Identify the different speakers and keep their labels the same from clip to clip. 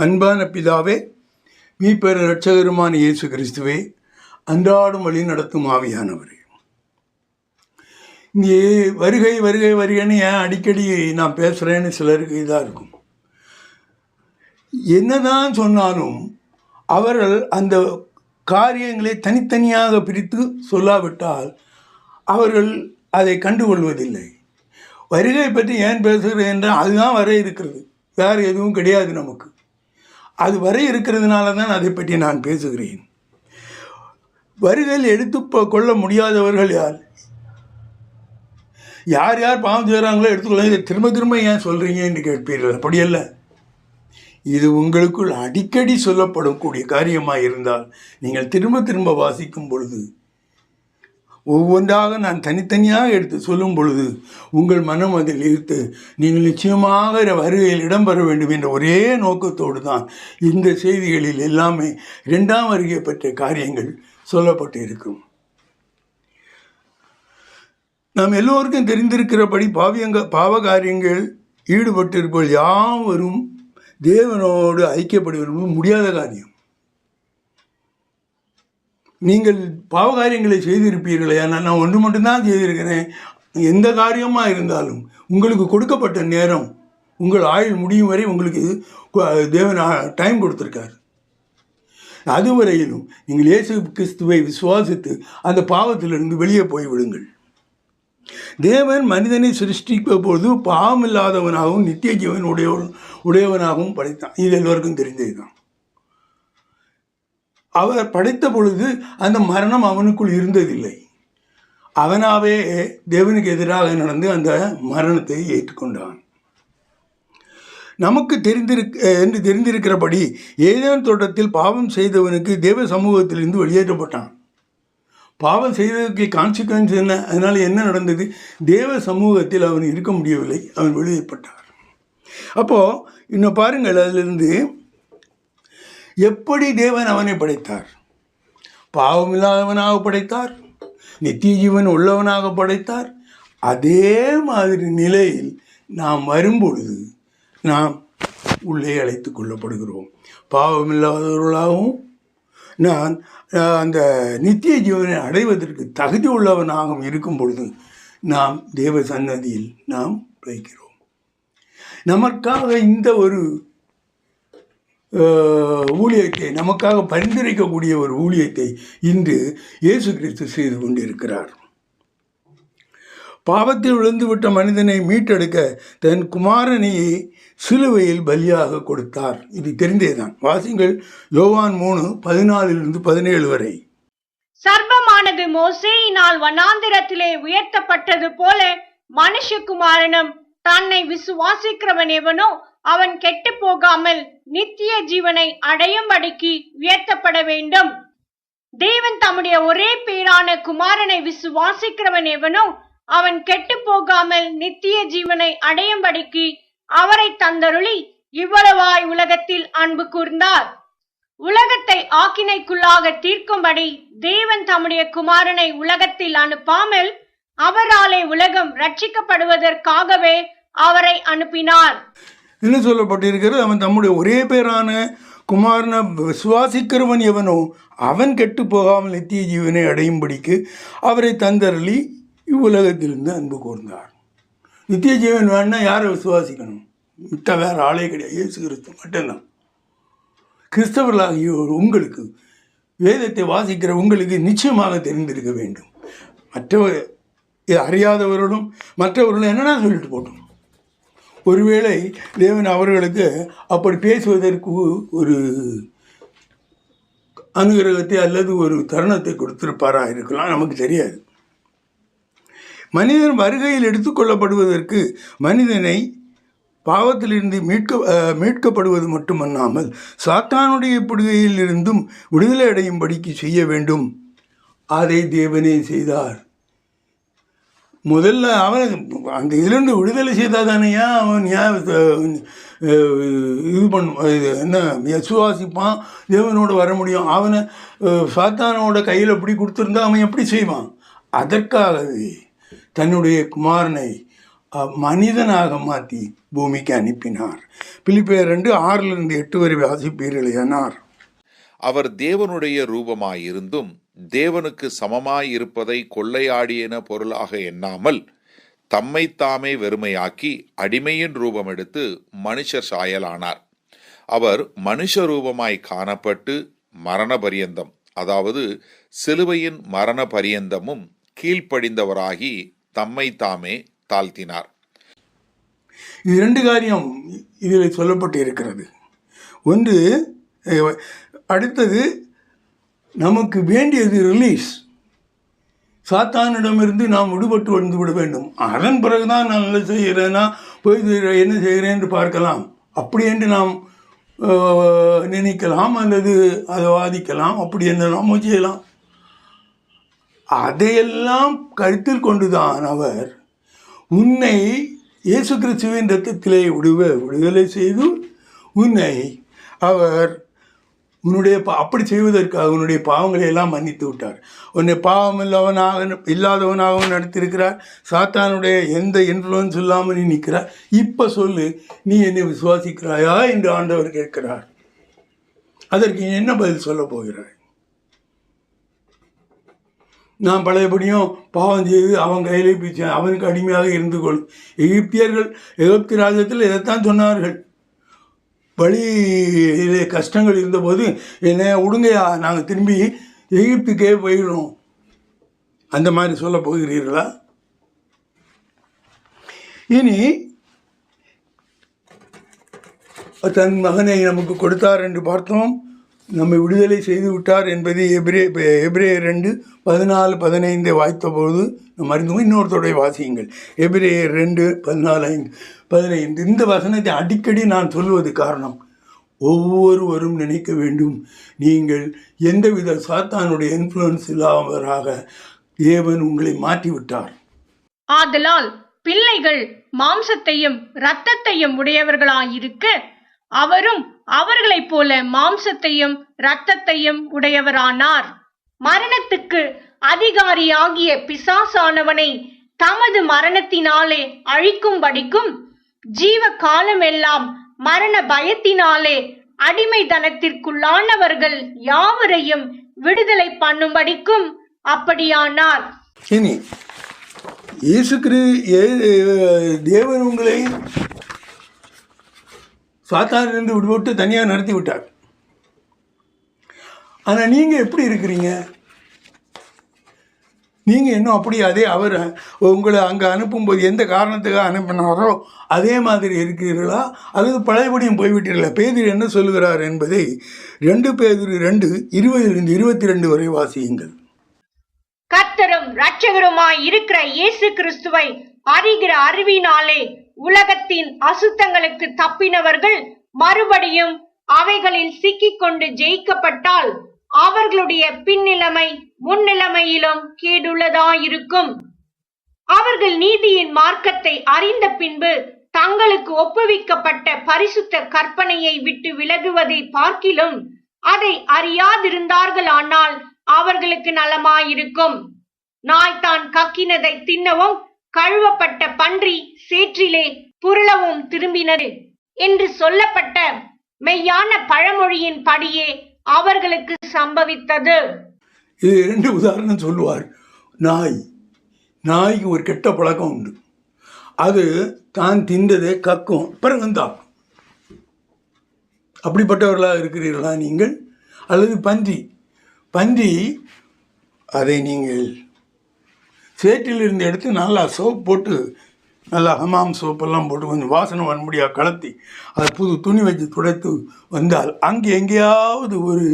Speaker 1: அன்பான பிதாவே, மீட்பர் இரட்சகருமான இயேசு கிறிஸ்துவே, அன்றாடும் வழி நடத்தும் ஆவியானவரே, இங்கே வருகை வருகை வருகைன்னு ஏன் அடிக்கடி நான் பேசுகிறேன்னு சிலருக்கு இதாக இருக்கும். என்னதான் சொன்னாலும் அவர்கள் அந்த காரியங்களை தனித்தனியாக பிரித்து சொல்லாவிட்டால் அவர்கள் அதை கண்டுகொள்வதில்லை. வருகை பற்றி ஏன் பேசுகிறேன் என்றால் அதுதான் வர இருக்கிறது, வேறு எதுவும் கிடையாது. நமக்கு அது வர இருக்கிறதுனால தான் அதை பற்றி நான் பேசுகிறேன். வருகையில் எடுத்து கொள்ள முடியாதவர்கள் யார் யார் யார் பாவம் செய்கிறாங்களோ எடுத்துக்கொள்ள. இதை திரும்ப திரும்ப ஏன் சொல்கிறீங்க என்று கேட்பீர்கள். அப்படியல்ல, இது உங்களுக்குள் அடிக்கடி சொல்லப்படக்கூடிய காரியமாக இருந்தால் நீங்கள் திரும்ப திரும்ப வாசிக்கும் பொழுது, ஒவ்வொன்றாக நான் தனித்தனியாக எடுத்து சொல்லும் பொழுது உங்கள் மனம் அதில் ஈர்த்து நீங்கள் நிச்சயமாக வருகையில் இடம்பெற வேண்டும் என்ற ஒரே நோக்கத்தோடு தான் இந்த செய்திகளில் எல்லாமே இரண்டாம் வருகை பற்றிய காரியங்கள் சொல்லப்பட்டு இருக்கும். நாம் எல்லோருக்கும் தெரிந்திருக்கிறபடி பாவ காரியங்கள் ஈடுபட்டிருப்பவர்கள் யாவரும் தேவனோடு ஐக்கியப்படுவது முடியாத காரியம். நீங்கள் பாவ காரியங்களை செய்திருப்பீர்களே, நான் ஒன்று மட்டும்தான் செய்திருக்கிறேன். எந்த காரியமாக இருந்தாலும் உங்களுக்கு கொடுக்கப்பட்ட நேரம், உங்கள் ஆயுள் முடியும் வரை உங்களுக்கு தேவன் டைம் கொடுத்துருக்கார். அதுவரையிலும் நீங்கள் இயேசு கிறிஸ்துவை விசுவாசித்து அந்த பாவத்திலிருந்து வெளியே போய்விடுங்கள். தேவன் மனிதனை சிருஷ்டிக்க போது பாவம் இல்லாதவனாகவும் நித்திய ஜீவன் உடையவனாகவும் படைத்தான். இது எல்லோருக்கும் தெரிஞ்சது தான். அவர் படைத்த பொழுது அந்த மரணம் அவனுக்குள் இருந்ததில்லை. அவனாவே தேவனுக்கு எதிராக நடந்து அந்த மரணத்தை ஏற்றுக்கொண்டான். நமக்கு தெரிந்திருக்கிறபடி ஏதேன் தோட்டத்தில் பாவம் செய்தவனுக்கு தேவ சமூகத்திலிருந்து வெளியேற்றப்பட்டான். பாவம் செய்ததற்கு கான்சிக்வன்ஸ் என்ன? அதனால் என்ன நடந்தது? தேவ சமூகத்தில் அவன் இருக்க முடியவில்லை, அவன் வெளியேற்றப்பட்டார். அப்போது இன்னும் பாருங்கள், அதிலிருந்து எப்படி தேவன் அவனை படைத்தார்? பாவமில்லாதவனாக படைத்தார், நித்திய ஜீவன் உள்ளவனாக படைத்தார். அதே மாதிரி நிலையில் நாம் வரும்பொழுது நாம் உள்ளே அழைத்து கொள்ளப்படுகிறோம். பாவமில்லாதவர்களாகவும் நான் அந்த நித்திய ஜீவனை அடைவதற்கு தகுதி உள்ளவனாகவும் இருக்கும் பொழுது நாம் தேவ சன்னதியில் நாம் வைக்கிறோம். நமக்காக இந்த ஒரு ஊழியத்தை, நமக்காக பரிந்துரைக்கக்கூடிய ஒரு ஊழியத்தை இன்று இயேசு கிறிஸ்து செய்து கொண்டிருக்கிறார். பாவத்தில் விழுந்துவிட்ட மனிதனை மீட்டெடுக்க தன் குமாரனையை சிலுவையில் பலியாக கொடுத்தார். இது தெரிந்தேதான். வாசிங்கள், யோவான் 3:14-17 வரை.
Speaker 2: சர்ப்பமானது மோசேயினால் வனாந்திரத்திலே உயர்த்தப்பட்டது போல மனுஷகுமாரனும் தன்னை விசுவாசிக்கிறவன் எவனோ அவன் கெட்டு போகாமல் நித்திய ஜீவனை அடையும்படிக்கு உயர்த்தப்பட வேண்டும். தேவன் தம்முடைய ஒரே பேரான குமாரனை விசுவாசிக்கிறவன் எவனோ அவன் கெட்டு போகாமல் நித்திய ஜீவனை அடையும்படிக்கு அவரை தந்தருளி இவ்வளவாய் உலகத்தில் அன்பு கூர்ந்தார். உலகத்தை ஆக்கினைக்குள்ளாக தீர்க்கும்படி தேவன் தம்முடைய குமாரனை உலகத்தில் அனுப்பாமல் அவராலே உலகம் ரட்சிக்கப்படுவதற்காகவே அவரை அனுப்பினார்.
Speaker 1: என்ன சொல்லப்பட்டிருக்கிறது? அவன் தம்முடைய ஒரே பேரான குமாரனை விசுவாசிக்கிறவன் எவனோ அவன் கெட்டு போகாமல் நித்திய ஜீவனை அடையும்படிக்கு அவரை தந்தருளி இவ்வுலகத்திலிருந்து அன்பு கூர்ந்தார். நித்திய ஜீவன் வேணுன்னா யாரை விசுவாசிக்கணும்? மித்த வேறு ஆளே கிடையாது, இயேசு கிறிஸ்து மட்டும்தான். கிறிஸ்தவர்களாகிய உங்களுக்கு, வேதத்தை வாசிக்கிற உங்களுக்கு நிச்சயமாக தெரிந்திருக்க வேண்டும். மற்றவர் அறியாதவர்களும் மற்றவர்களும் என்னென்னா சொல்லிட்டு போட்டோம். ஒருவேளை தேவன் அவர்களுக்கு அப்படி பேசுவதற்கு ஒரு அனுகிரகத்தை அல்லது ஒரு தருணத்தை கொடுத்திருப்பாராக இருக்கலாம், நமக்கு தெரியாது. மனிதன் வருகையில் எடுத்துக்கொள்ளப்படுவதற்கு மனிதனை பாவத்திலிருந்து மீட்கப்படுவது மட்டுமல்லாமல் சாத்தானுடைய பிடியில் இருந்தும் விடுதலை அடையும்படிக்கு செய்ய வேண்டும். அதை தேவனே செய்தார். முதல்ல அவன் அந்த இதிலிருந்து விடுதலை செய்தால் தானேயா அவன் இது என்ன விசுவாசிப்பான், தேவனோடு வர முடியும். அவனை சாத்தானோட கையில் எப்படி கொடுத்துருந்தா அவன் எப்படி செய்வான்? அதற்காகவே தன்னுடைய குமாரனை மனிதனாக மாற்றி பூமிக்கு அனுப்பினார். பிலிப்பியர் 2:6-8 வரை வாசிப்பீர்களேயானார்.
Speaker 3: அவர் தேவனுடைய ரூபமாயிருந்தும் தேவனுக்கு சமமாயிருப்பதை கொள்ளையாடியன பொருளாக எண்ணாமல் தம்மைத்தாமே வெறுமையாக்கி அடிமையின் ரூபம் எடுத்து மனுஷர் சாயலானார். அவர் மனுஷ ரூபமாய் காணப்பட்டு மரண பரியந்தம், அதாவது சிலுவையின் மரண பரியந்தமும் கீழ்ப்படிந்தவராகி தம்மைத்தாமே தாழ்த்தினார்.
Speaker 1: இது 2 காரியம் இதில் சொல்லப்பட்டு இருக்கிறது. ஒன்று, அடுத்தது நமக்கு வேண்டியது ரிலீஸ். சாத்தானிடமிருந்து நாம் விடுபட்டு வந்து விட வேண்டும். அதன் பிறகுதான் நான் நல்லா செய்கிறேன்னா போய் என்ன செய்கிறேன் என்று பார்க்கலாம், அப்படி என்று நாம் நினைக்கலாம், அல்லது அதை வாதிக்கலாம், அப்படி என்ன நாம் செய்யலாம். அதையெல்லாம் கருத்தில் கொண்டுதான் அவர் உன்னை இயேசு கிறிஸ்துவின் இரத்தத்திலே விடுதலை செய்து உன்னை அவர் உன்னுடைய அப்படி செய்வதற்காக உன்னுடைய பாவங்களை எல்லாம் மன்னித்து விட்டார். உன்னை பாவம் இல்லாதவனாகவும் நடத்தியிருக்கிறார். சாத்தானுடைய எந்த இன்ஃப்ளூயன்ஸ் இல்லாமல் நீ நிற்கிறார். இப்போ சொல்லு, நீ என்னை விசுவாசிக்கிறாயா என்று ஆண்டவர் கேட்கிறார். அதற்கு நீ என்ன பதில் சொல்ல போகிறாய்? நான் பழையபடியும் பாவம் செய்து அவன் கையிலே பிடிச்சேன், அவனுக்கு அடிமையாக இருந்து கொள். எகிப்து ராஜ்யத்தில் இதைத்தான் சொன்னார்கள். வழியிலே கஷ்டங்கள் இருந்தபோது என்ன விடுங்கயா, நாங்கள் திரும்பி எகிப்துக்கே போயிடுறோம். அந்த மாதிரி சொல்ல போகிறீர்களா? இனி தன் மகனை நமக்கு கொடுத்தார் என்று பார்த்தோம். நம்மை விடுதலை செய்து விட்டார் என்பதை எபிரேயர் 2:14-15 வாய்த்தபோது நம்ம அறிந்தோம். இன்னொருத்தோடைய வாசியுங்கள், எபிரேயர் 2:14-15. இந்த வசனத்தை அடிக்கடி நான் சொல்வது காரணம், ஒவ்வொருவரும் நினைக்க வேண்டும், நீங்கள் எந்தவித சாத்தானுடைய இன்ஃப்ளூயன்ஸ் இல்லாதவராக தேவன் உங்களை மாற்றிவிட்டார்.
Speaker 2: ஆதலால் பிள்ளைகள் மாம்சத்தையும் இரத்தத்தையும் உடையவர்களாயிருக்க அவரும் அவர்களைப் போல மாம்சத்தையும் இரத்தத்தையும் உடையவரானார். மரணத்துக்கு அதிகாரியாகிய பிசாசானவனை தமது மரணத்தினாலே அழிக்கும்படிக்கும் ஜீவ காலமெல்லாம் மரண பயத்தினாலே அடிமைத்தனத்திற்குள்ளானவர்கள் யாவரையும் விடுதலை பண்ணும்படிக்கும் அப்படியானார்.
Speaker 1: இனி தேவன் உங்களை சாத்தானிலிருந்து விடுபட்டு தனியாக நடத்தி விட்டார். ஆனால் நீங்கள் எப்படி இருக்கிறீங்க? நீங்கள் இன்னும் அப்படி அவர் உங்களை அங்கே அனுப்பும்போது எந்த காரணத்துக்காக அனுப்பினாரோ அதே மாதிரி இருக்கிறீர்களா, அல்லது பழையபடியும் போய்விட்டீர்களா? பேதுரு என்ன சொல்லுகிறார் என்பதை 2 பேதுரு 2:20-22 வரை வாசியுங்கள்.
Speaker 2: கர்த்தரும் இரட்சகருமாய் இருக்கிற இயேசு கிறிஸ்துவை அறிகிற அறிவினாலே உலகத்தின் அசுத்தங்களுக்கு தப்பினவர்கள் மறுபடியும் அவைகளில் சிக்கிக்கொண்டு ஜெயிக்கப்பட்டால் அவர்களுடைய பின்னிலைமை முன்னிலைமையிலும் கேடுள்ளதாயிருக்கும். அவர்கள் நீதியின் மார்க்கத்தை அறிந்த பின்பு தங்களுக்கு ஒப்புவிக்கப்பட்ட பரிசுத்த கற்பனையை விட்டு விலகுவதை பார்க்கிலும் அதை அறியாதிருந்தார்களானால் அவர்களுக்கு நலமாயிருக்கும். நாய் தான் கக்கினதை தின்னவும் கழுவப்பட்ட பன்றி சேற்றிலே புரளவும் திரும்பினது என்று சொல்லப்பட்ட மெய்யான பழமொழியின் படியே அவர்களுக்கு சம்பவித்தது.
Speaker 1: இது 2 உதாரணம் சொல்லுவார். நாய்க்கு ஒரு கெட்ட பழக்கம் உண்டு. அது தான் தின்றதை கக்கும், பிறகு தாக்கும். அப்படிப்பட்டவர்களாக இருக்கிறீர்களா நீங்கள்? அல்லது பன்றி அதை நீங்கள் சேற்றிலிருந்து எடுத்து நல்லா சோப் போட்டு, நல்லா ஹமாம் சோப்பெல்லாம் போட்டு கொஞ்சம் வாசனை வன்முடியாக கலத்தி அதை புது துணி வச்சு துடைத்து வந்தால் அங்கே எங்கேயாவது ஒரு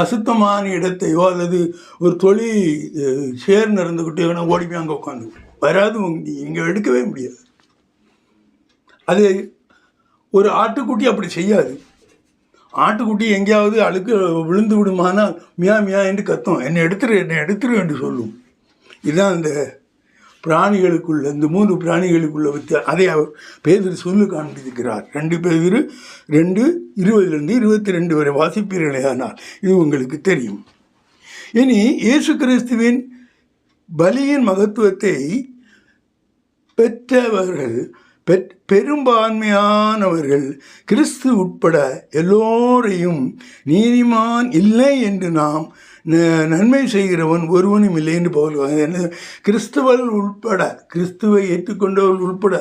Speaker 1: அசுத்தமான இடத்தையோ அல்லது ஒரு சேர் நடந்துக்கிட்டே ஓடி போய் அங்கே உட்காந்து வராது, இங்கே எடுக்கவே முடியாது. அது ஒரு ஆட்டுக்குட்டி அப்படி செய்யாது. ஆட்டுக்குட்டி எங்கேயாவது அழுக்கு விழுந்து விடுமானால் மியா மியா என்று கத்தும், என்னை எடுத்துரு என்று சொல்லும். இதுதான் அந்த பிராணிகளுக்குள்ள, இந்த 3 பிராணிகளுக்குள்ள வித்தியாசம். அதை அவர் பேதுரு சொல்லு காண்பிக்கிறார். 2 பேதுரு 2:20-22 வரை வாசிப்பீர்களேயானால் இது உங்களுக்கு தெரியும். இனி இயேசு கிறிஸ்துவின் பலியின் மகத்துவத்தை பெற்றவர்கள் பெரும்பான்மையானவர்கள் கிறிஸ்து உட்பட எல்லோரையும் நீதிமான் இல்லை என்று நாம் நன்மை செய்கிறவன் ஒருவனும் இல்லை என்று பவுல் கிறிஸ்துவர்கள் உட்பட, கிறிஸ்துவை ஏற்றுக்கொண்டவர்கள் உட்பட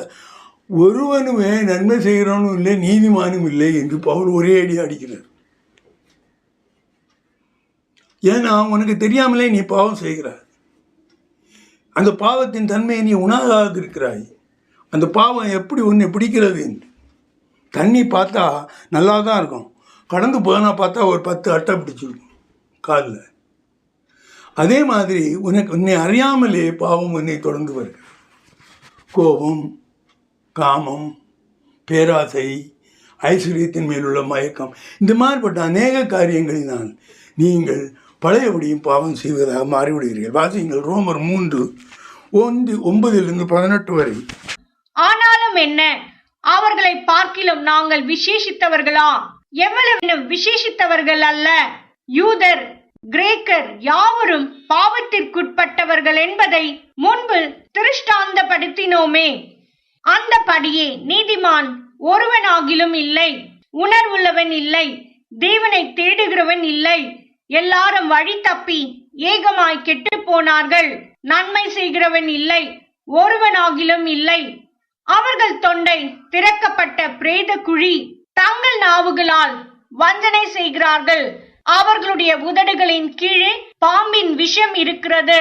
Speaker 1: ஒருவனுமே நன்மை செய்கிறவனும் இல்லை, நீதிமானும் இல்லை என்று பவுல் ஒரே அடி அடிக்கிறார். ஏன்னா உனக்கு தெரியாமலே நீ பாவம் செய்கிறாய். அந்த பாவத்தின் தன்மையை நீ உணராது இருக்கிறாய். அந்த பாவம் எப்படி உன்னை பிடிக்கிறது என்று. தண்ணி பார்த்தா நல்லா தான் இருக்கும், கடந்து போனால் பார்த்தா ஒரு 10 அட்டை பிடிச்சிருக்கும் காலில். அதே மாதிரி உன்னை அறியாமலே பாவம் உன்னை தொடர்ந்து வருகிறது. கோபம், காமம், பேராசை, ஐஸ்வர்யத்தின் மேலுள்ள மயக்கம், இந்த மாதிரிப்பட்ட அநேக காரியங்களினால் நீங்கள் பழையபடியும் பாவம் செய்வதாக மாறிவிடுகிறீர்கள். வாசியுங்கள் ரோமர் 3:9-18 வரை.
Speaker 2: ஆனாலும் என்ன, அவர்களை பார்க்கிலும் நாங்கள் விசேஷித்தவர்களா? எவ்வளவு விசேஷித்தவர்கள் அல்ல. யூதர் கிரேக்கர் யாவரும் பாவத்திற்குட்பட்டவர்கள் என்பதை முன்பு திருஷ்டாந்தப்படுத்தினோமே. அந்த படியே நீதிமான் ஒருவனாகிலும் இல்லை, உணர்வுள்ளவன் இல்லை, தேவனை தேடுகிறவன் இல்லை. எல்லாரும் வழி தப்பி ஏகமாய் கெட்டு போனார்கள். நன்மை செய்கிறவன் இல்லை, ஒருவனாகிலும் இல்லை. அவர்கள் தொண்டை திறக்கப்பட்ட பிரேத குழி. தங்கள் நாவுகளால் வஞ்சனை செய்கிறார்கள். அவர்களுடைய உதடுகளின் கீழே பாம்பின் விஷம் இருக்கிறது.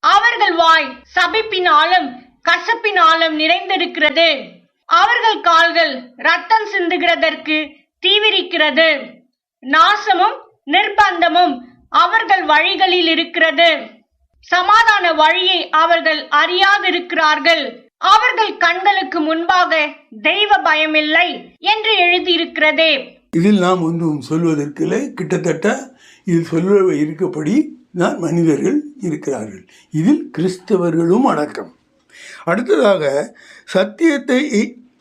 Speaker 2: அவர்கள் வாய் சபிப்பினாலும் கசப்பினாலும் நிறைந்திருக்கிறது. அவர்கள் கால்கள் ரத்தம் சிந்துகிறதற்கு தீவிரிக்கிறது. நாசமும் நிர்பந்தமும் அவர்கள் வழிகளில் இருக்கிறது. சமாதான வழியை அவர்கள் அறியாதிருக்கிறார்கள். அவர்கள் கண்களுக்கு முன்பாக தெய்வ பயமில்லை என்று எழுதியிருக்கிறதே.
Speaker 1: இதில் நாம் ஒன்றும் சொல்வதற்கில்லை. கிட்டத்தட்ட இது சொல்ல இருக்கப்படி தான் மனிதர்கள் இருக்கிறார்கள். இதில் கிறிஸ்தவர்களும் அடக்கம். அடுத்ததாக சத்தியத்தை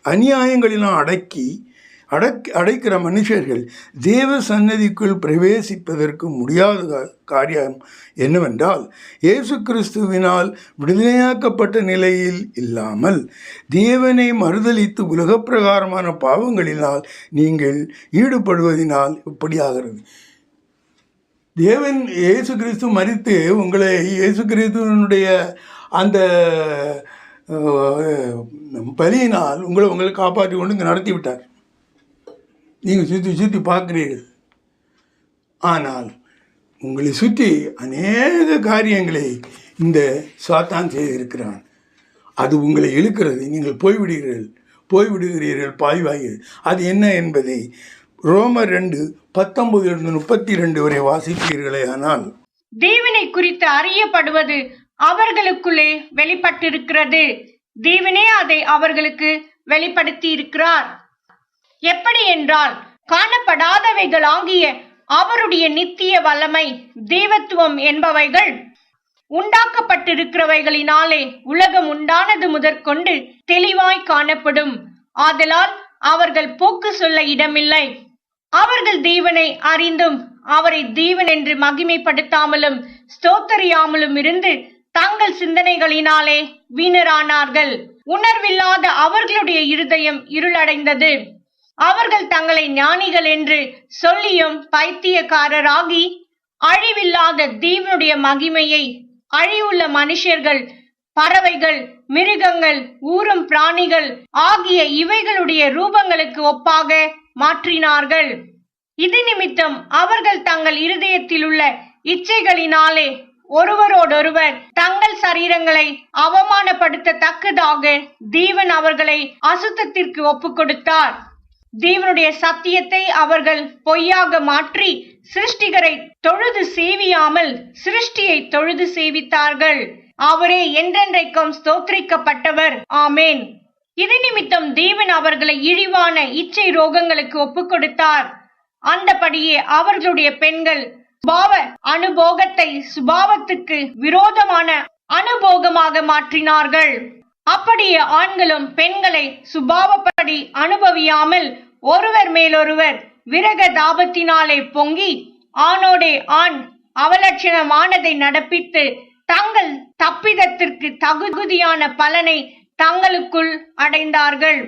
Speaker 1: அநியாயங்களினால் அடைக்கிற மனுஷர்கள் தேவ சன்னதிக்குள் பிரவேசிப்பதற்கு முடியாத காரியம் என்னவென்றால், இயேசு கிறிஸ்துவினால் விடுதலையாக்கப்பட்ட நிலையில் இல்லாமல் தேவனை மறுதலித்து உலகப்பிரகாரமான பாவங்களினால் நீங்கள் ஈடுபடுவதனால் இப்படியாகிறது. தேவன் இயேசு கிறிஸ்து மரித்து உங்களை இயேசு கிறிஸ்துவனுடைய அந்த பலியினால் உங்களை காப்பாற்றி கொண்டு இங்கே நடத்தி விட்டார். நீங்கள் சுற்றி பார்க்குறீர்கள். ஆனால் உங்களை சுற்றி அநேக காரியங்களை இந்த சாத்தான் செய்திருக்கிறான். அது உங்களை இழுக்கிறது. நீங்கள் போய்விடுகிறீர்கள் பாய்வாகிறது. அது என்ன என்பதை ரோமர் 2:19-32 வரை வாசிப்பீர்களே. ஆனால்
Speaker 2: தேவனை குறித்து அறியப்படுவது அவர்களுக்குள்ளே வெளிப்பட்டிருக்கிறது. தேவனே அதை அவர்களுக்கு வெளிப்படுத்தி இருக்கிறார். எப்படி என்றால், காணப்படாதவைகள் ஆகிய அவருடைய நித்திய வல்லமை, தெய்வத்துவம் என்பவைகள் உண்டாக்கப்பட்டிருக்கிறவைகளினாலே உலகம் உண்டானது முதற்கொண்டு தெளிவாய் காணப்படும். ஆதலால் அவர்கள் போக்கு சொல்ல இடமில்லை. அவர்கள் தேவனை அறிந்தும் அவரை தேவன் என்று மகிமைப்படுத்தாமலும் ஸ்தோத்தரியாமலும் இருந்து தங்கள் சிந்தனைகளினாலே வீணரானார்கள். உணர்வில்லாத அவர்களுடைய இருதயம் இருளடைந்தது. அவர்கள் தங்களை ஞானிகள் என்று சொல்லியும் பைத்தியக்காரராகி அழிவில்லாத தேவனுடைய மகிமையை அழிவுள்ள மனுஷர்கள், பறவைகள், மிருகங்கள், ஊரும் பிராணிகள் ஆகிய இவைகளுடைய ரூபங்களுக்கு ஒப்பாக மாற்றினார்கள். இது நிமித்தம் அவர்கள் தங்கள் இருதயத்தில் உள்ள இச்சைகளினாலே ஒருவரோடொருவர் தங்கள் சரீரங்களை அவமானப்படுத்தத்தக்கதாக தேவன் அவர்களை அசுத்தத்திற்கு ஒப்பு கொடுத்தார். தேவனுடைய சத்தியத்தை அவர்கள் பொய்யாக மாற்றி சிருஷ்டிகரை தொழுது சேவியாமல் சிருஷ்டியை தொழுது சேவித்தார்கள். அவரே என்றென்றைக்கும் ஸ்தோத்திரிக்கப்பட்டவர். ஆமேன். இது நிமித்தம் தேவன் அவர்களை இழிவான இச்சை ரோகங்களுக்கு ஒப்பு கொடுத்தார். அந்தபடியே அவர்களுடைய பெண்கள் சுபாவ அனுபோகத்தை சுபாவத்துக்கு விரோதமான அனுபோகமாக மாற்றினார்கள். அப்படியே ஆண்களும் பெண்களை சுபாவப்படி அனுபவியாமல் ஒருவர் மேலொருவர் விரக தாபத்தினாலே பொங்கி ஆணோடே ஆண் அவலட்சணமானதை நடப்பித்து தங்கள் தப்பிதத்திற்கு தகுதியான பலனை தங்களுக்குள் அடைந்தார்கள்.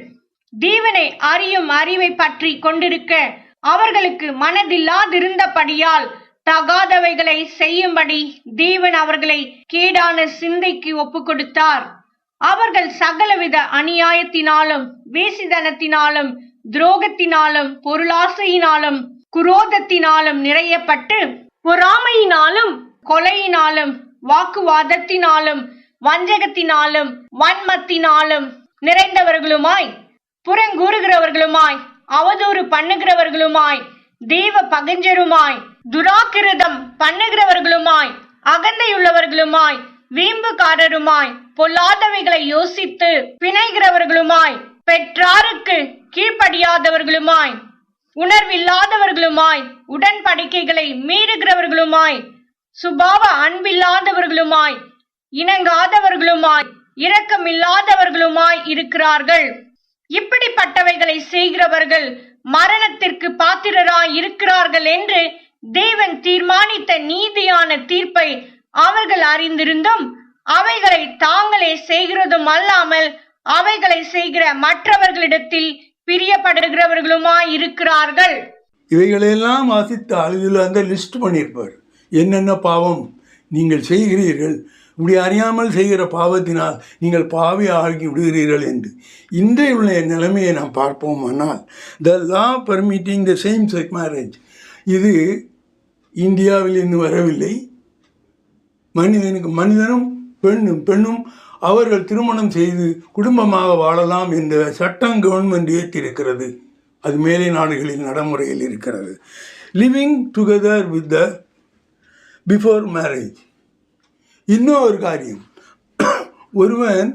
Speaker 2: தேவனை அறியும் அறிவை பற்றி கொண்டிருக்க அவர்களுக்கு மனதில்லாதிருந்தபடியால் தகாதவைகளை செய்யும்படி தேவன் அவர்களை கேடான சிந்தைக்கு ஒப்பு கொடுத்தார். அவர்கள் சகலவித அநியாயத்தினாலும் வேசித்தனத்தினாலும் துரோகத்தினாலும் பொருளாசையினாலும் குரோதத்தினாலும் நிறையப்பட்டு பொறாமையினாலும் கொலையினாலும் வாக்குவாதத்தினாலும் வஞ்சகத்தினாலும் வன்மத்தினாலும் நிறைந்தவர்களுமாய் புறங்கூறுகிறவர்களுமாய் அவதூறு பண்ணுகிறவர்களுமாய் தேவ பகஞ்சருமாய் துராக்கிரதம் பண்ணுகிறவர்களுமாய் அகந்தையுள்ளவர்களுமாய் வீம்புக்காரருமாய் பொல்லாதவைகளை யோசித்து பிணைகிறவர்களுமாய் பெற்றாருக்கு கீழ்ப்படியாதவர்களுமாய் உணர்வில்லாதவர்களுமாய் உடன்படிக்கைகளை மீறுகிறவர்களுமாய் சுபாவ அன்பில்லாதவர்களுமாய் இணங்காதவர்களுமாய் இரக்கமில்லாதவர்களுமாய் இருக்கிறார்கள். இப்படிப்பட்டவைகளை செய்கிறவர்கள் மரணத்திற்கு பாத்திரராய் இருக்கிறார்கள் என்று தேவன் தீர்மானித்த நீதியான தீர்ப்பை அவர்கள் அறிந்திருந்தும் அவைகளை தாங்களே செய்கிறதும் அல்லாமல் அவைகளை செய்கிற மற்றவர்களிடத்தில் பிரியப்படுகிறவர்களுமாய் இருக்கிறார்கள்.
Speaker 1: இவைகளெல்லாம் வாசித்தால் இதில் அந்த லிஸ்ட் பண்ணியிருப்பார். என்னென்ன பாவம் நீங்கள் செய்கிறீர்கள், இப்படி அறியாமல் செய்கிற பாவத்தினால் நீங்கள் பாவி ஆகி விடுகிறீர்கள் என்று. இன்றைய நிலைமையை நாம் பார்ப்போமானால் the law permitting the same sex marriage, இது இந்தியாவில் இன்னும் வரவில்லை. மனிதனும் பெண்ணும் அவர்கள் திருமணம் செய்து குடும்பமாக வாழலாம் என்ற சட்டம் கவர்மெண்ட் ஏற்றிருக்கிறது. அது மேலை நாடுகளில் நடைமுறையில் இருக்கிறது. Living together with the before marriage. இன்னொரு காரியம், ஒருவன்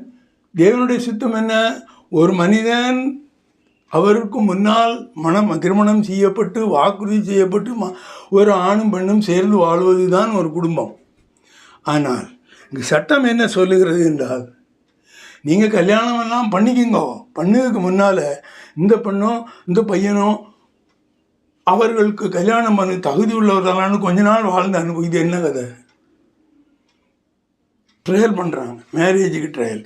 Speaker 1: தேவனுடைய சித்தம் என்ன, ஒரு மனிதன் அவருக்கு முன்னால் திருமணம் செய்யப்பட்டு வாக்குறுதி செய்யப்பட்டு ஒரு ஆணும் பெண்ணும் சேர்ந்து வாழ்வது தான் ஒரு குடும்பம். ஆனால் இங்கே சட்டம் என்ன சொல்லுகிறது என்றால், நீங்கள் கல்யாணமெல்லாம் பண்ணிக்கிங்கோ, பண்ணதுக்கு முன்னால் இந்த பெண்ணோ இந்த பையனோ அவர்களுக்கு கல்யாணம் பண்ண தகுதி உள்ளவர்களான்னு கொஞ்ச நாள் வாழ்ந்து அனுபவம். இது என்ன கதை? ட்ரையல் பண்ணுறாங்க, மேரேஜுக்கு ட்ரையல்.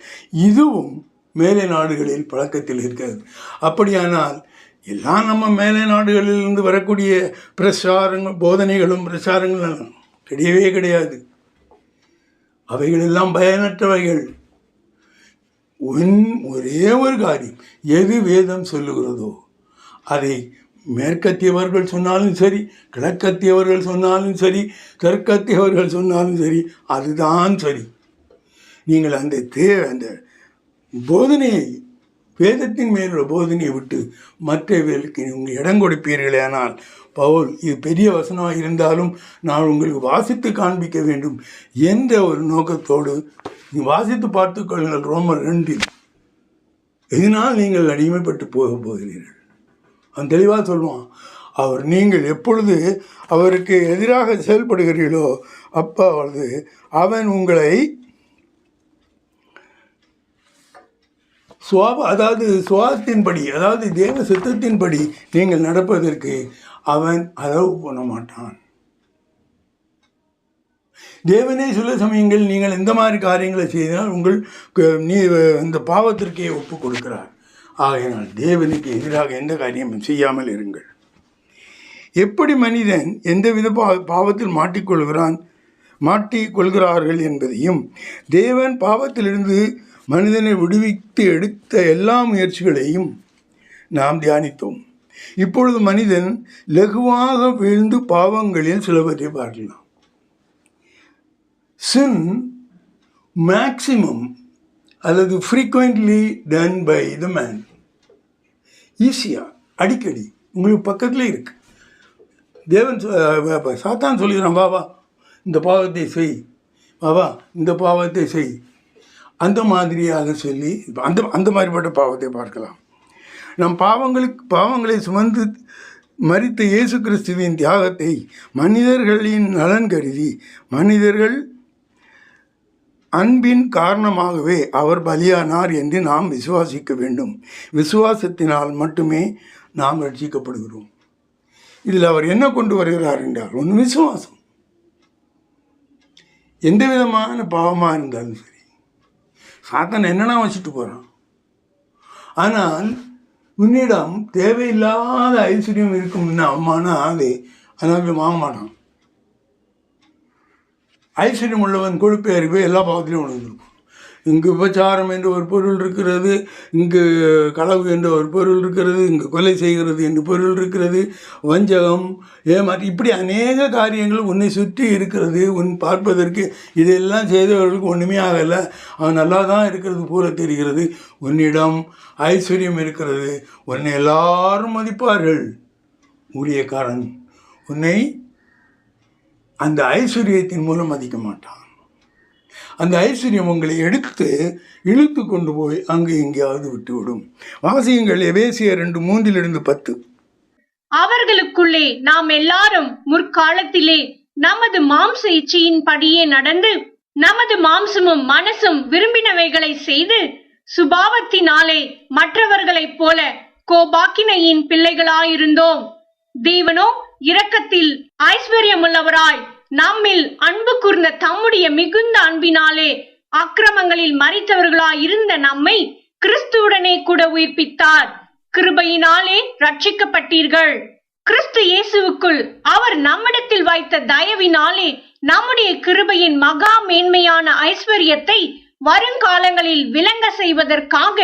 Speaker 1: இதுவும் மேலை நாடுகளில் பழக்கத்தில் இருக்கிறது. அப்படியானால் எல்லாம் நம்ம மேலை நாடுகளிலிருந்து வரக்கூடிய பிரச்சாரங்கள் போதனைகளும் பிரச்சாரங்களும் கிடையவே கிடையாது. அவைகளெல்லாம் பயனற்றவைகள். ஒரே ஒரு காரியம், எது வேதம் சொல்லுகிறதோ அதை மேற்கத்தியவர்கள் சொன்னாலும் சரி, கிழக்கத்தியவர்கள் சொன்னாலும் சரி, தெற்கத்தியவர்கள் சொன்னாலும் சரி, அதுதான் சரி. நீங்கள் அந்த போதனையை, வேதத்தின் மேலுள்ள போதனையை விட்டு மற்றவர்களுக்கு நீங்கள் இடம் கொடுப்பீர்களே. ஆனால் பவுல் இது பெரிய வசனமாக இருந்தாலும் நான் உங்களுக்கு வாசித்து காண்பிக்க வேண்டும் என்ற ஒரு நோக்கத்தோடு வாசித்து பார்த்துக் கொள்ளுங்கள். ரோமர் 2 இதனால் நீங்கள் அடிமைப்பட்டு போகிறீர்கள். அவன் தெளிவாக சொல்லுவான். நீங்கள் எப்பொழுது அவருக்கு எதிராக செயல்படுகிறீர்களோ அப்பொழுது அவன் உங்களை சுவாசத்தின்படி, அதாவது தேவ சித்தத்தின்படி நீங்கள் நடப்பதற்கு அவன் அளவு பண்ண மாட்டான். தேவனே சில சமயங்கள் நீங்கள் இந்த மாதிரி காரியங்களை செய்தால் இந்த பாவத்திற்கே ஒப்பு கொடுக்கிறார். ஆகையினால் தேவனுக்கு எதிராக எந்த காரியமும் செய்யாமல் இருங்கள். எப்படி மனிதன் எந்தவித பாவத்தில் மாட்டிக்கொள்கிறார்கள் என்பதையும் தேவன் பாவத்திலிருந்து மனிதனை விடுவித்து எடுத்த எல்லா முயற்சிகளையும் நாம் தியானித்தோம். இப்பொழுது மனிதன் லகுவாக வீழ்ந்து பாவங்களில் சிலவற்றை பார்க்கலாம். சின் மேக்சிமம் அல்லது frequently done by the man. ஈஸியாக அடிக்கடி உங்களுக்கு பக்கத்தில் இருக்கு. தேவன் சாத்தான் சொல்லிடுறான், வா இந்த பாவத்தை செய், வா இந்த பாவத்தை செய், அந்த மாதிரியாக சொல்லி அந்த மாதிரிப்பட்ட பாவத்தை பார்க்கலாம். நம் பாவங்களை சுமந்து மரித்த இயேசு கிறிஸ்துவின் தியாகத்தை மனிதர்களின் நலன் கருதி மனிதர்கள் அன்பின் காரணமாகவே அவர் பலியானார் என்று நாம் விசுவாசிக்க வேண்டும். விசுவாசத்தினால் மட்டுமே நாம் ரட்சிக்கப்படுகிறோம். இதில் அவர் என்ன கொண்டு வருகிறார் என்றால், ஒன்று விசுவாசம். எந்த விதமான பாவமாக இருந்தாலும் சரி, சாத்தான் என்னென்னா வச்சுட்டு போகிறான். ஆனால் உன்னிடம் தேவையில்லாத ஐஸ்வர்யம் இருக்கும்னா அம்மானா அது அதனால் வாங்க மாட்டான். ஐஸ்வர்யம் உள்ளவன் கொழுப்பை அறிவு எல்லா பாவத்திலையும் உணர்ந்திருக்கும். இங்கு உபச்சாரம் என்ற ஒரு பொருள் இருக்கிறது, இங்கு களவு என்ற ஒரு பொருள் இருக்கிறது, இங்கு கொலை செய்கிறது என்று பொருள் இருக்கிறது, வஞ்சகம், ஏமாற்றி, இப்படி அநேக காரியங்கள் உன்னை சுற்றி இருக்கிறது. உன் பார்ப்பதற்கு இதெல்லாம் செய்தவர்களுக்கு ஒன்றுமே ஆகலை, அவன் நல்லா தான் இருக்கிறது போல தெரிகிறது. உன்னிடம் ஐஸ்வர்யம் இருக்கிறது, உன்னை எல்லாரும் மதிப்பார்கள். ஊழியக்காரன் உன்னை அந்த ஐஸ்வர்யத்தின் மூலம் மதிக்க மாட்டான். அந்த ஐஸ்வர்யம் உங்களை எடுத்து இழுத்து கொண்டு போய் அங்கு எங்கேயாவது விட்டுவிடும். வாசியுங்கள் எபேசியர் 2:3-10.
Speaker 2: அவர்களுக்குள்ளே நாம் எல்லாரும் முற்காலத்திலே நமது மாம்ச இச்சையின் படியே நடந்து நமது மாம்சமும் மனசும் விரும்பினவைகளை செய்து சுபாவத்தினாலே மற்றவர்களைப் போல கோபாக்கினையின் பிள்ளைகளாயிருந்தோம். தேவனோ இரக்கத்தில் ஐஸ்வர்யமுள்ளவராய் நம்மில் அன்பு கூர்ந்த தம்முடைய மிகுந்த அன்பினாலே அக்கிரமங்களில் மரித்தவர்களாய் இருந்த நம்மை கிறிஸ்துவுடனே கூட உயிர்ப்பித்தார். கிருபையினாலே ரட்சிக்கப்பட்டீர்கள். கிறிஸ்து இயேசுவுக்குள் அவர் நம்மிடத்தில் வைத்த தயவினாலே நம்முடைய கிருபையின் மகா மேன்மையான ஐஸ்வர்யத்தை வருங்காலங்களில் விளங்க செய்வதற்காக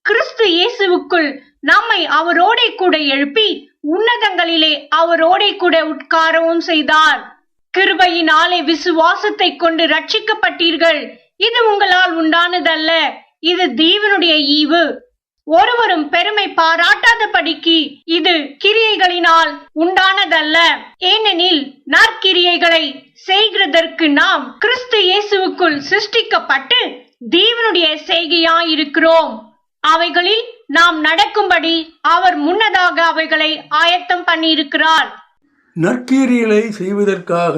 Speaker 2: கிறிஸ்து இயேசுவுக்குள் நம்மை அவரோடே கூட எழுப்பி உன்னதங்களிலே அவரோடே கூட உட்காரவும் செய்தார். கிருபையினாலே விசுவாசத்தை கொண்டு ரட்சிக்கப்பட்டீர்கள். இது உங்களால் உண்டானதல்ல, இது தேவனுடைய ஈவு. ஒருவரும் பெருமை பாராட்டாதபடிக்கு இது கிரியைகளினால் உண்டானதல்ல. ஏனெனில் நற்கிரியைகளை செய்கிறதற்கு நாம் கிறிஸ்து இயேசுவுக்குள் சிருஷ்டிக்கப்பட்டு தேவனுடைய செய்கையாயிருக்கிறோம். அவைகளில் நாம் நடக்கும்படி அவர் முன்னதாக அவைகளை ஆயத்தம் பண்ணியிருக்கிறார்.
Speaker 1: நற்கிரியைகளை செய்வதற்காக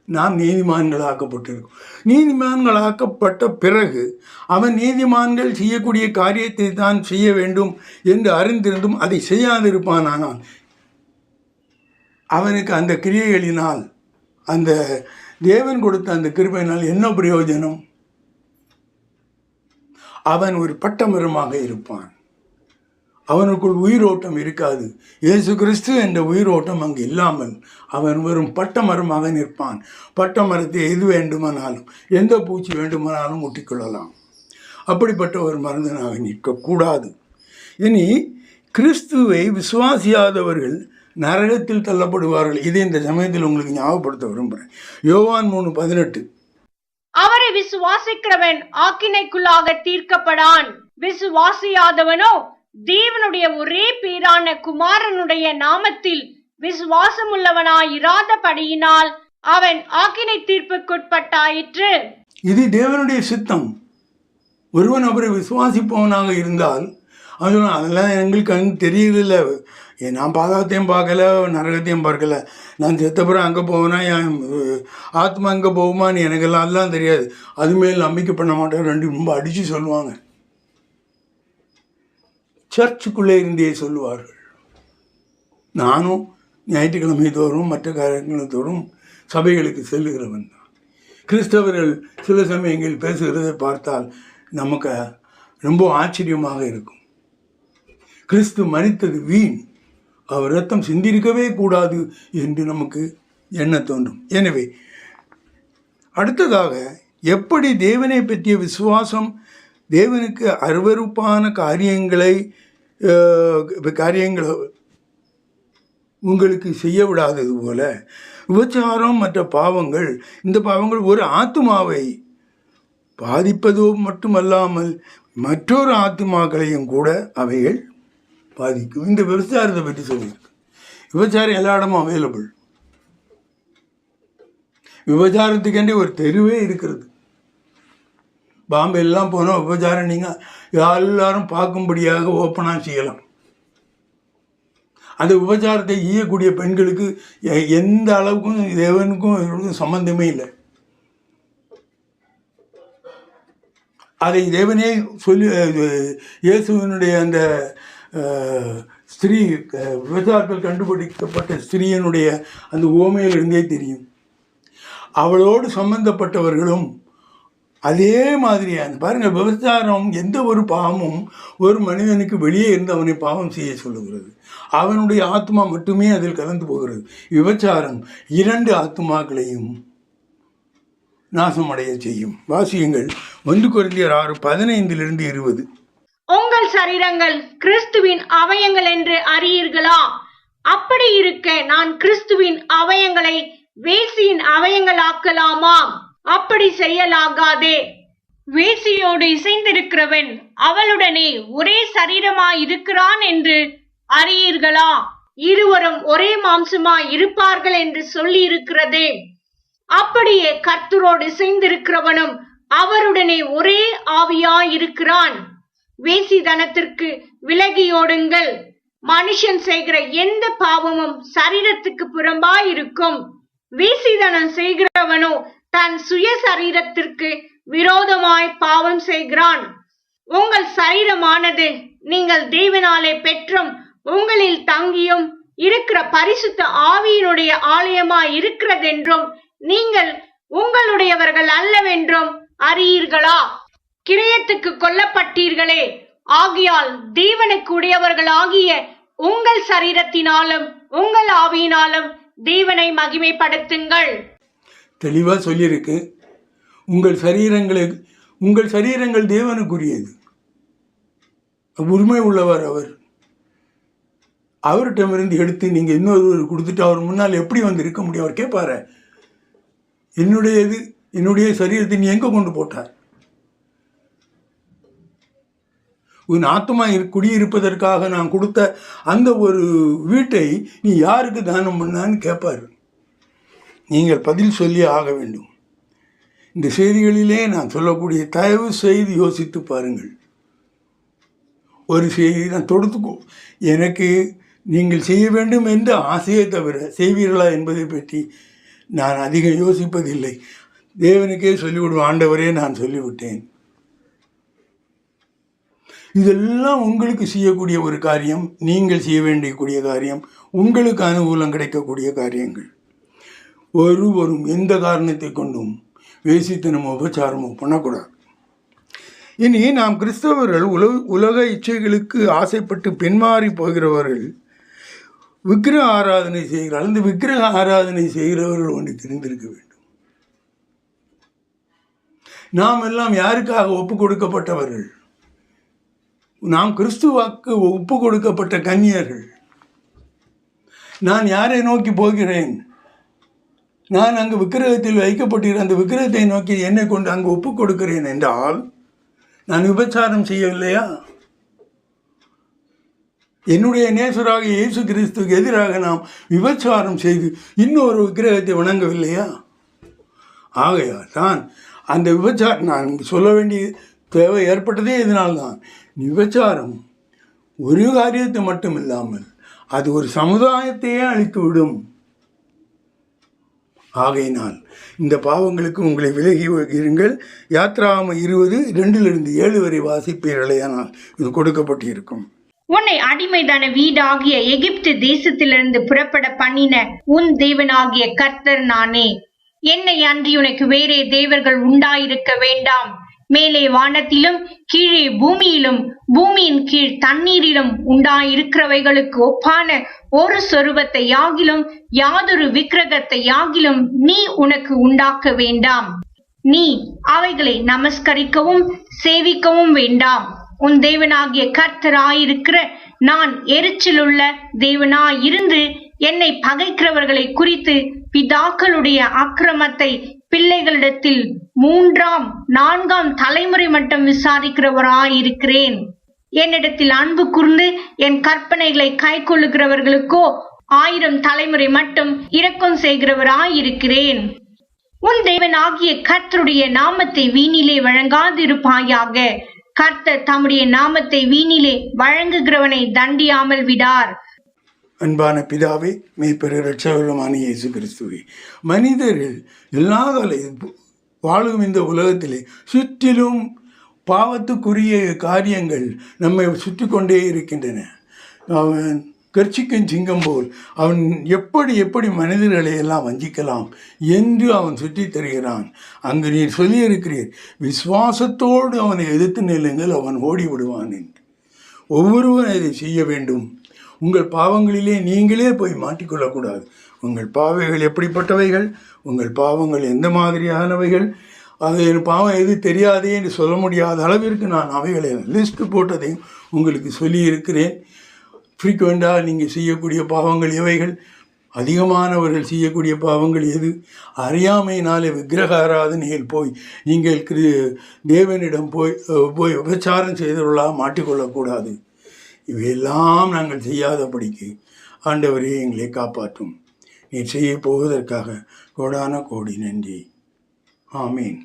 Speaker 1: நாம் நீதிமான்களாக்கப்பட்டிருக்கோம். நீதிமான்களாக்கப்பட்ட பிறகு அவன் நீதிமான்கள் செய்யக்கூடிய காரியத்தை தான் செய்ய வேண்டும் என்று அறிந்திருந்தும் அதை செய்யாதிருப்பானால் அவனுக்கு அந்த கிரியைகளினால், அந்த தேவன் கொடுத்த அந்த கிருபையினால் என்ன பிரயோஜனம்? அவன் ஒரு பட்டமரமாக இருப்பான். அவனுக்குள் உயிரோட்டம் இருக்காது. இயேசு கிறிஸ்து என்ற உயிரோட்டம் அங்கு இல்லாமல் அவன் வெறும் பட்டமரமாக நிற்பான். பட்டமரத்தை எது வேண்டுமானாலும், எந்த பூச்சி வேண்டுமானாலும் ஒட்டிக்கொள்ளலாம். அப்படிப்பட்ட ஒரு மனிதனாக நிற்கக்கூடாது. இனி கிறிஸ்துவை விசுவாசியாதவர்கள் நரகத்தில் தள்ளப்படுவார்கள். இதை இந்த சமயத்தில் உங்களுக்கு ஞாபகப்படுத்த விரும்புகிறேன். யோவான் 3:18.
Speaker 2: அவரை விசுவாசிக்கிறவன் ஆக்கினைக்குள்ளாக தீர்க்கப்படான். விசுவாசியாதவனோ தேவனுடைய ஒரே பேரான குமாரனுடைய நாமத்தில் விசுவாசமுள்ளவனாயிராதபடியினால் அவன் ஆக்கினை தீர்ப்புக்குட்பட்டாயிற்று. இது
Speaker 1: தேவனுடைய சித்தம். ஒருவன் அவரை விசுவாசிப்பவனாக இருந்தால் அதெல்லாம் எங்களுக்கு தெரியல. நான் பாதாத்தையும் பார்க்கல, நரகத்தையும் பார்க்கல. நான் செத்தப்புறம் அங்கே போவேனா, என் ஆத்மா அங்கே போகுமான்னு எனக்கெல்லாம் அதெல்லாம் தெரியாது. அதுமேல் நம்பிக்கை பண்ண மாட்டேன். ரொம்ப அடித்து சொல்லுவாங்க. சர்ச்சுக்குள்ளே இருந்தே சொல்லுவார்கள். நானும் ஞாயிற்றுக்கிழமை தோறும் மற்ற காரியங்கள் தோறும் சபைகளுக்கு செல்லுகிறவன் தான். கிறிஸ்தவர்கள் சில சமயங்கள் பேசுகிறதை பார்த்தால் நமக்கு ரொம்ப ஆச்சரியமாக இருக்கும். கிறிஸ்து மரித்தது வீண், அவர் ரத்தம் சிந்திருக்கவே கூடாது என்று நமக்கு எண்ண தோன்றும். எனவே அடுத்ததாக எப்படி தேவனை பற்றிய விசுவாசம் தேவனுக்கு அருவருப்பான காரியங்களை உங்களுக்கு செய்ய விடாதது போல விபச்சாரம் மற்ற பாவங்கள், இந்த பாவங்கள் ஒரு ஆத்துமாவை பாதிப்பதோ மட்டுமல்லாமல் மற்றொரு ஆத்துமாக்களையும் கூட அவைகள் பாதிக்கும். இந்த விபச்சாரத்தை பற்றி சொல்லியிருக்கு. விபச்சாரம் எல்லா இடமும் அவைலபிள். விபச்சாரத்துக்கென்றே ஒரு தெருவே இருக்கிறது. பாம்பேலாம் போனால் விபச்சாரம் நீங்கள் எல்லாரும் பார்க்கும்படியாக ஓப்பனாக செய்யலாம். அந்த விபச்சாரத்தை செய்யக்கூடிய பெண்களுக்கு எந்த அளவுக்கும் தேவனுக்கும் சம்பந்தமே இல்லை. அதை தேவனே சொல்லி இயேசுவினுடைய அந்த ஸ்திரீ விபச்சாரத்தில் கண்டுபிடிக்கப்பட்ட ஸ்திரீயனுடைய அந்த ஓமையிலிருந்தே தெரியும். அவளோடு சம்பந்தப்பட்டவர்களும் அதே மாதிரியான பாருங்கள், விபச்சாரம் எந்த ஒரு பாவமும் ஒரு மனிதனுக்கு வெளியே இருந்து அவனை பாவம் செய்ய சொல்லுகிறது. அவனுடைய ஆத்மா மட்டுமே அதில் கலந்து போகிறது. விபச்சாரம் 2 ஆத்மாக்களையும் நாசமடைய செய்யும். வாசியங்கள் 1 கொரிந்தியர் 6:15-20.
Speaker 2: உங்கள் சரீரங்கள் கிறிஸ்துவின் அவயங்கள் என்று அறியீர்களா? அப்படி இருக்க நான் கிறிஸ்துவின் அவயங்களை வேசியின் அவயங்களாக்கலாமா? அப்படி செய்யலாகாதே. வேசியோடு இசைந்திருக்கிறவன் அவளுடனே ஒரே சரீரமாய் இருக்கிறான் என்று அறியீர்களா? இருவரும் ஒரே மாம்சமாய் இருப்பார்கள் என்று சொல்லி இருக்கிறதே. அப்படியே கர்த்தரோடு இசைந்திருக்கிறவனும் அவருடனே ஒரே ஆவியாய் இருக்கிறான். வேசித்தனத்திற்கு விலகியோடுங்கள். மனுஷன் செய்கிற எந்த பாவமும் சரீரத்துக்கு புறம்பாய் இருக்கும். வேசித்தனம் செய்கிறவனோ தன் சுய சரீரத்திற்கு விரோதமாய் பாவம் செய்கிறான். உங்கள் சரீரமானது நீங்கள் தேவனாலே பெற்றும் உங்களில் தங்கியும் இருக்கிற பரிசுத்த ஆவியினுடைய ஆலயமாய் இருக்கிறதென்றும் நீங்கள் உங்களுடையவர்கள் அல்லவென்றும் அறியீர்களா? கிரயத்துக்கு கொல்லப்பட்டீர்களே, ஆகியால் தேவனுக்கு உடையவர்களாகிய உங்கள் சரீரத்தினாலும் உங்கள் ஆவியினாலும் தேவனை மகிமைப்படுத்துங்கள்.
Speaker 1: தெளிவாக சொல்லியிருக்கு. உங்கள் சரீரங்கள் தேவனுக்குரியது. உரிமை உள்ளவர் அவர். அவர்கிட்டமிருந்து எடுத்து நீங்கள் இன்னொருவர் கொடுத்துட்டு அவர் முன்னால் எப்படி வந்து இருக்க முடியும்? அவர் கேட்பாரு, என்னுடைய சரீரத்தை நீ எங்கே கொண்டு போட்டார்? உன் ஆத்மா குடியிருப்பதற்காக நான் கொடுத்த அந்த ஒரு வீட்டை நீ யாருக்கு தானம் பண்ணான்னு கேட்பார். நீங்கள் பதில் சொல்லி ஆக வேண்டும். இந்த செய்திகளிலே நான் சொல்லக்கூடிய தயவு செய்து யோசித்து பாருங்கள். ஒரு செய்தி நான் தொடுத்துக்கோ, எனக்கு நீங்கள் செய்ய வேண்டும் என்ற ஆசையை தவிர செய்வீர்களா என்பதை பற்றி நான் அதிகம் யோசிப்பதில்லை. தேவனுக்கே சொல்லிவிடுவோம், ஆண்டவரே நான் சொல்லிவிட்டேன். இதெல்லாம் உங்களுக்கு செய்யக்கூடிய ஒரு காரியம், நீங்கள் செய்ய வேண்டியக்கூடிய காரியம், உங்களுக்கு அனுகூலம் கிடைக்கக்கூடிய காரியங்கள். ஒருவரும் எந்த காரணத்தை கொண்டும் வேசித்தனமோ உபச்சாரமோ பண்ணக்கூடாது. இனி நாம் கிறிஸ்தவர்கள் உலக இச்சைகளுக்கு ஆசைப்பட்டு பின்மாறி போகிறவர்கள் விக்கிரக ஆராதனை செய்கிறார்கள். அந்த விக்கிரக ஆராதனை செய்கிறவர்கள் ஒன்று தெரிந்திருக்க வேண்டும். நாம் எல்லாம் யாருக்காக ஒப்பு கொடுக்கப்பட்டவர்கள்? நாம் கிறிஸ்துவாக்கு ஒப்பு கொடுக்கப்பட்ட கன்னியர்கள். நான் யாரை நோக்கி போகிறேன்? நான் அங்கு விக்கிரகத்தில் வைக்கப்பட்டிருக்கிற அந்த விக்கிரகத்தை நோக்கி என்னை கொண்டு அங்கு ஒப்பு கொடுக்கிறேன் என்றால் நான் விபச்சாரம் செய்யவில்லையா? என்னுடைய நேசராக இயேசு கிறிஸ்துவுக்கு எதிராக நாம் விபச்சாரம் செய்து இன்னொரு விக்கிரகத்தை வணங்கவில்லையா? ஆகையால் தான் அந்த விபச்சாரம் நான் சொல்ல வேண்டிய தேவை ஏற்பட்டதே இதனால்தான். விபச்சாரம் ஒரு காரியத்தை மட்டும் இல்லாமல் அது ஒரு சமுதாயத்தையே அழித்துவிடும். ஆகையினால் இந்த பாவங்களுக்கு உங்களை விலகி இருங்கள். யாத்ராகமம் 20:2-7 வரை வாசிப்பீர்களேயானால் இது கொடுக்கப்பட்டு இருக்கும்.
Speaker 2: உன்னை அடிமைதான வீடாகிய எகிப்து தேசத்திலிருந்து புறப்பட பண்ணின உன் தேவனாகிய கர்த்தர் நானே. என்னை அன்றி உனக்கு வேறே தேவர்கள் உண்டாயிருக்க வேண்டாம். மேலே வானத்திலும் கீழே பூமியிலும் பூமியின் கீழ் தண்ணீரிலும் உண்டாயிருக்கிறவைகளுக்கு ஒப்பான ஒரு சொரூபத்தை யாகிலும் யாதொரு விக்கிரகத்தை யாகிலும் நீ உனக்கு உண்டாக்க வேண்டாம். நீ அவைகளை நமஸ்கரிக்கவும் சேவிக்கவும் வேண்டாம். உன் தேவனாகிய கர்த்தராயிருக்கிற நான் எரிச்சலுள்ள தேவனாயிருந்து என்னை பகைக்கிறவர்களை குறித்து பிதாக்களுடைய அக்கிரமத்தை பிள்ளைகளிடத்தில் 3ஆம் 4ஆம் தலைமுறை மட்டும் விசாரிக்கிறவராயிருக்கிறேன். என்னிடத்தில் அன்பு கூர்ந்து என் கற்பனைகளை கை கொள்ளுகிறவர்களுக்கோ 1000 தலைமுறை மட்டும் இரக்கம் செய்கிறவராயிருக்கிறேன். உன் தேவனாகிய கர்த்தருடைய நாமத்தை வீணிலே வழங்காதிருப்பாயாக. கர்த்தர் தம்முடைய நாமத்தை வீணிலே வழங்குகிறவனை தண்டியாமல் விடார்.
Speaker 1: அன்பான பிதாவே, மெய்ப்பெரு இரட்சகருமான இயேசு கிறிஸ்துவே, மனிதர்கள் எல்லா வாழும் இந்த உலகத்திலே சுற்றிலும் பாவத்துக்குரிய காரியங்கள் நம்மை சுற்றி கொண்டே இருக்கின்றன. கர்ச்சிக்கும் சிங்கம் போல் அவன் எப்படி எப்படி மனிதர்களை எல்லாம் வஞ்சிக்கலாம் என்று அவன் சுற்றித் தருகிறான். அங்கு நீர் சொல்லியிருக்கிறீர், விசுவாசத்தோடு அவனை எதிர்த்து நில்லுங்கள், அவன் ஓடி விடுவான் என்று. ஒவ்வொருவரும் இதை செய்ய வேண்டும். உங்கள் பாவங்களிலே நீங்களே போய் மாட்டிக்கொள்ளக்கூடாது. உங்கள் பாவங்கள் எப்படிப்பட்டவைகள், உங்கள் பாவங்கள் எந்த மாதிரியானவைகள், அது என் பாவம் எது தெரியாதே என்று சொல்ல முடியாத அளவிற்கு நான் அவைகளை லிஸ்ட்டு போட்டதையும் உங்களுக்கு சொல்லியிருக்கிறேன். ஃப்ரீக்வெண்ட்டாக நீங்கள் செய்யக்கூடிய பாவங்கள் எவைகள், அதிகமானவர்கள் செய்யக்கூடிய பாவங்கள் எது, அறியாமையினாலே விக்கிரக ஆராதனையில் போய் நீங்கள் தேவனிடம் போய் உபச்சாரம் செய்தவர்களாக மாட்டிக்கொள்ளக்கூடாது. இவையெல்லாம் நாங்கள் செய்யாதபடிக்கு ஆண்டவரே எங்களை காப்பாற்றும். நீ செய்ய போவதற்காக கோடான கோடி நன்றி. ஆமீன்.